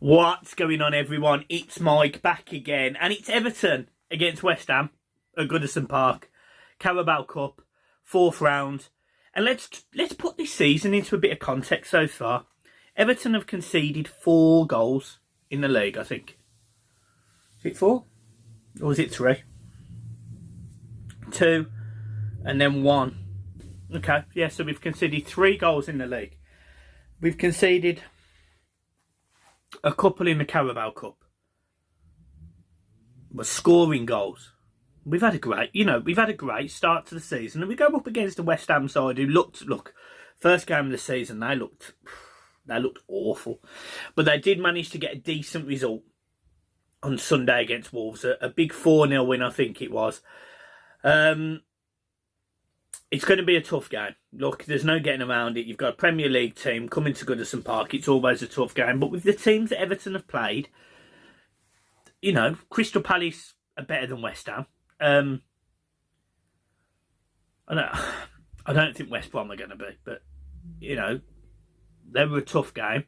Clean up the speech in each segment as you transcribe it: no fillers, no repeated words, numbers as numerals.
What's going on, everyone? It's Mike back again, and it's Everton against West Ham at Goodison Park, CARABAO Cup, 4th round. And let's put this season into a bit of context so far. Everton have conceded 4 goals in the league, I think. Is it 4? Or is it 3? 2, and then 1. Okay, yeah, so we've conceded 3 goals in the league. We've conceded a couple in the Carabao Cup. We're scoring goals. We've had a great start to the season, and we go up against the West Ham side who look, first game of the season they looked awful, but they did manage to get a decent result on Sunday against Wolves, a big 4-0 win, I think it was. It's going to be a tough game. Look, there's no getting around it. You've got a Premier League team coming to Goodison Park. It's always a tough game. But with the teams that Everton have played, you know, Crystal Palace are better than West Ham. I don't think West Brom are going to be. But, you know, they were a tough game.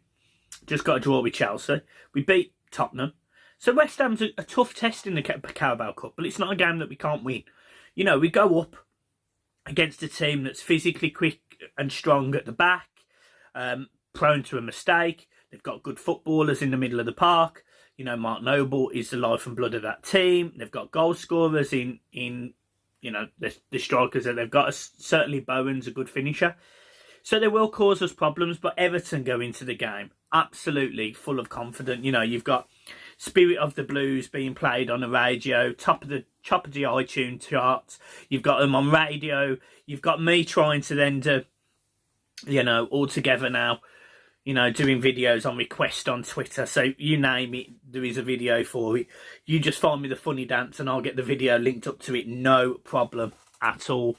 Just got a draw with Chelsea. We beat Tottenham. So West Ham's a tough test in the Carabao Cup. But it's not a game that we can't win. You know, we go up against a team that's physically quick and strong at the back, prone to a mistake. They've got good footballers in the middle of the park. You know, Mark Noble is the life and blood of that team. They've got goal scorers in you know, the strikers that they've got. Certainly Bowen's a good finisher. So they will cause us problems, but Everton go into the game absolutely full of confidence. You know, you've got Spirit of the Blues being played on the radio, top of the iTunes charts. You've got them on radio. You've got me trying to then do, you know, all together now, you know, doing videos on request on Twitter. So you name it, there is a video for it. You just find me the funny dance and I'll get the video linked up to it. No problem at all.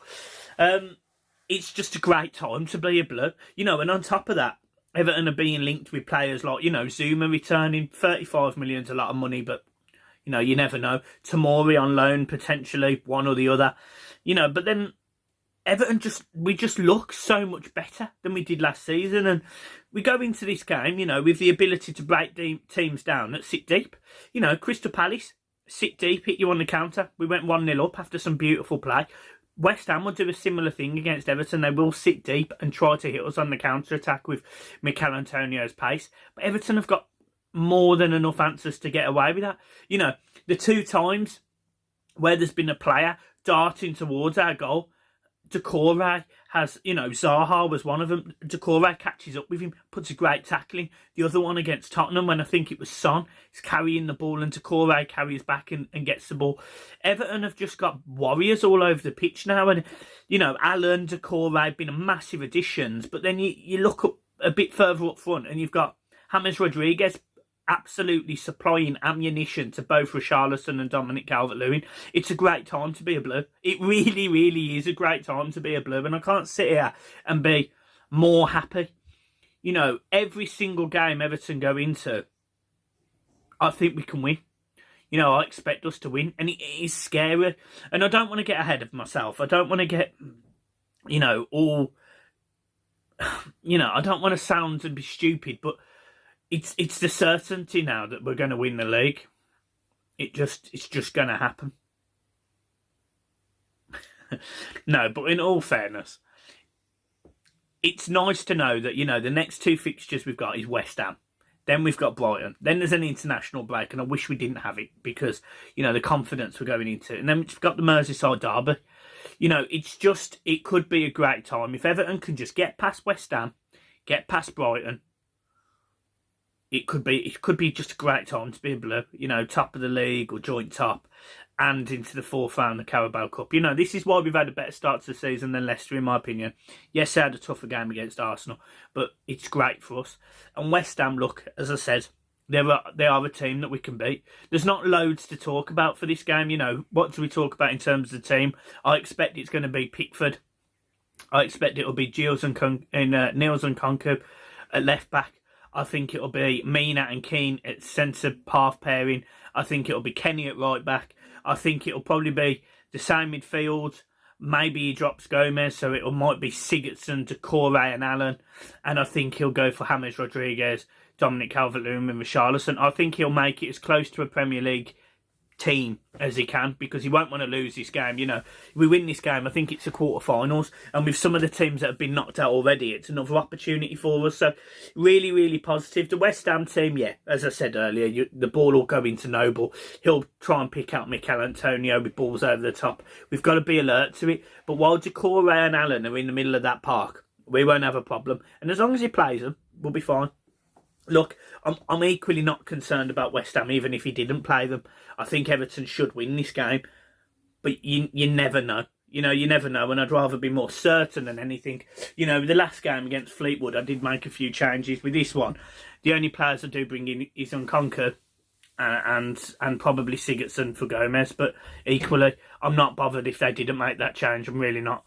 It's just a great time to be a Blue. You know, and on top of that, Everton are being linked with players like, you know, Zuma returning. 35 million is a lot of money, but, you know, you never know. Tomori on loan, potentially, one or the other. You know, but then Everton we just look so much better than we did last season. And we go into this game, you know, with the ability to break teams down that sit deep. You know, Crystal Palace, sit deep, hit you on the counter. We went 1-0 up after some beautiful play. West Ham will do a similar thing against Everton. They will sit deep and try to hit us on the counter-attack with Mikel Antonio's pace. But Everton have got more than enough answers to get away with that. You know, the 2 times where there's been a player darting towards our goal, Doucouré has, you know, Zaha was one of them. Doucouré catches up with him, puts a great tackle in. The other one against Tottenham, when I think it was Son, is carrying the ball and Doucouré carries back and gets the ball. Everton have just got warriors all over the pitch now. And, you know, Allen, Doucouré have been massive additions. But then you look up a bit further up front and you've got James Rodriguez absolutely supplying ammunition to both Richarlison and Dominic Calvert-Lewin. It's a great time to be a Blue. It really, really is a great time to be a Blue. And I can't sit here and be more happy. You know, every single game Everton go into, I think we can win. You know, I expect us to win. And it is scary. And I don't want to get ahead of myself. I don't want to get, you know, all, you know, I don't want to sound and be stupid, but it's the certainty now that we're going to win the league. It's just going to happen. No, but in all fairness, it's nice to know that, you know, the next 2 fixtures we've got is West Ham. Then we've got Brighton. Then there's an international break, and I wish we didn't have it because, you know, the confidence we're going into. And then we've got the Merseyside derby. You know, it could be a great time. If Everton can just get past West Ham, get past Brighton, it could be just a great time to be a Blue, you know, top of the league or joint top and into the 4th round of the Carabao Cup. You know, this is why we've had a better start to the season than Leicester, in my opinion. Yes, they had a tougher game against Arsenal, but it's great for us. And West Ham, look, as I said, they are a team that we can beat. There's not loads to talk about for this game. You know, what do we talk about in terms of the team? I expect it's going to be Pickford. I expect it will be niels and Nkounkou at left back. I think it'll be Mina and Keane at centre half pairing. I think it'll be Kenny at right back. I think it'll probably be the same midfield. Maybe he drops Gomez, so it might be Sigurdsson, Doucouré and Allen. And I think he'll go for James Rodriguez Dominic Calvert-Lewin and Richarlison. I think he'll make it as close to a Premier League team as he can, because he won't want to lose this game. You know, if we win this game, I think it's the quarterfinals, and with some of the teams that have been knocked out already, it's another opportunity for us. So really, really positive. The West Ham team, yeah, as I said earlier, the ball will go into Noble. He'll try and pick out Mikel Antonio with balls over the top. We've got to be alert to it. But while Decore and Allen are in the middle of that park, we won't have a problem, and as long as he plays them, we'll be fine. Look, I'm equally not concerned about West Ham, even if he didn't play them. I think Everton should win this game, but you never know. You know, you never know, and I'd rather be more certain than anything. You know, the last game against Fleetwood, I did make a few changes. With this one, the only players I do bring in is Nkounkou and probably Sigurdsson for Gomez, but equally, I'm not bothered if they didn't make that change. I'm really not.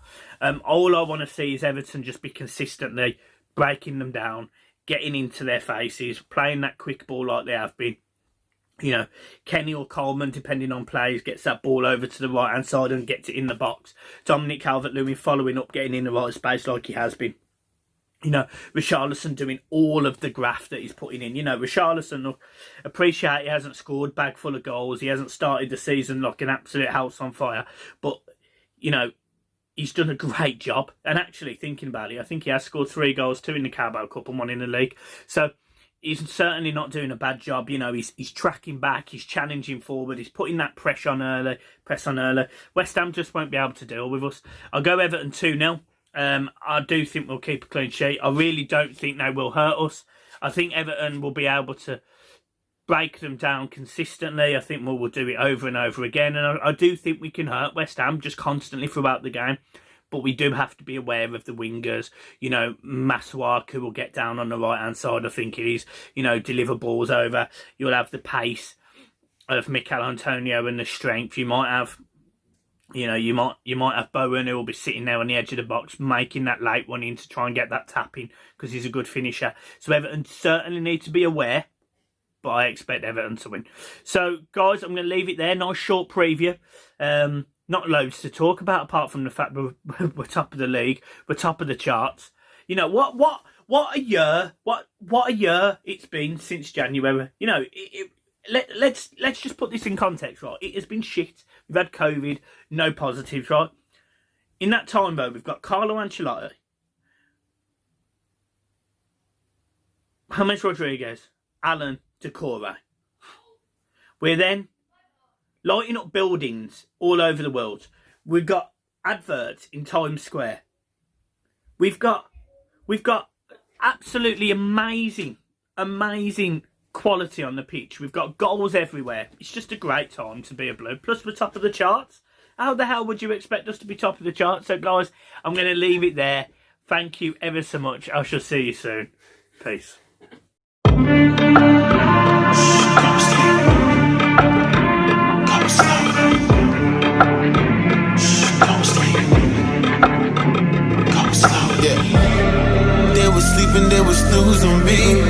All I want to see is Everton just be consistently breaking them down, getting into their faces, playing that quick ball like they have been. You know, Kenny or Coleman, depending on plays, gets that ball over to the right-hand side and gets it in the box. Dominic Calvert-Lewin following up, getting in the right space like he has been. You know, Richarlison doing all of the graft that he's putting in. You know, Richarlison, look, appreciate he hasn't scored bag full of goals. He hasn't started the season like an absolute house on fire. But, you know, he's done a great job. And actually, thinking about it, I think he has scored 3 goals, 2 in the Carabao Cup and 1 in the league. So he's certainly not doing a bad job. You know, he's tracking back, he's challenging forward, he's putting that press on early. West Ham just won't be able to deal with us. I'll go Everton 2-0. I do think we'll keep a clean sheet. I really don't think they will hurt us. I think Everton will be able to break them down consistently. I think we'll do it over and over again. And I do think we can hurt West Ham just constantly throughout the game. But we do have to be aware of the wingers. You know, Masuaku will get down on the right-hand side, I think it is. You know, deliver balls over. You'll have the pace of Mikel Antonio and the strength. You might have, you know, you might have Bowen, who will be sitting there on the edge of the box, making that late one in to try and get that tap in, because he's a good finisher. So Everton certainly need to be aware, but I expect Everton to win. So, guys, I'm going to leave it there. Nice short preview. Not loads to talk about, apart from the fact we're top of the league, we're top of the charts. You know, what a year it's been since January. You know, let's just put this in context, right? It has been shit. We've had COVID, no positives, right? In that time, though, we've got Carlo Ancelotti, James Rodriguez, Alan, Decore. We're then lighting up buildings all over the world. We've got adverts in Times Square. We've got absolutely amazing quality on the pitch. We've got goals everywhere. It's just a great time to be a Blue. Plus, we're top of the charts. How the hell would you expect us to be top of the charts? So, guys, I'm going to leave it there. Thank you ever so much. I shall see you soon. Peace. Sleeping, there was snooze on me.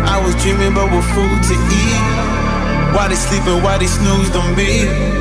I was dreaming about what food to eat. Why they sleeping, why they snoozed on me?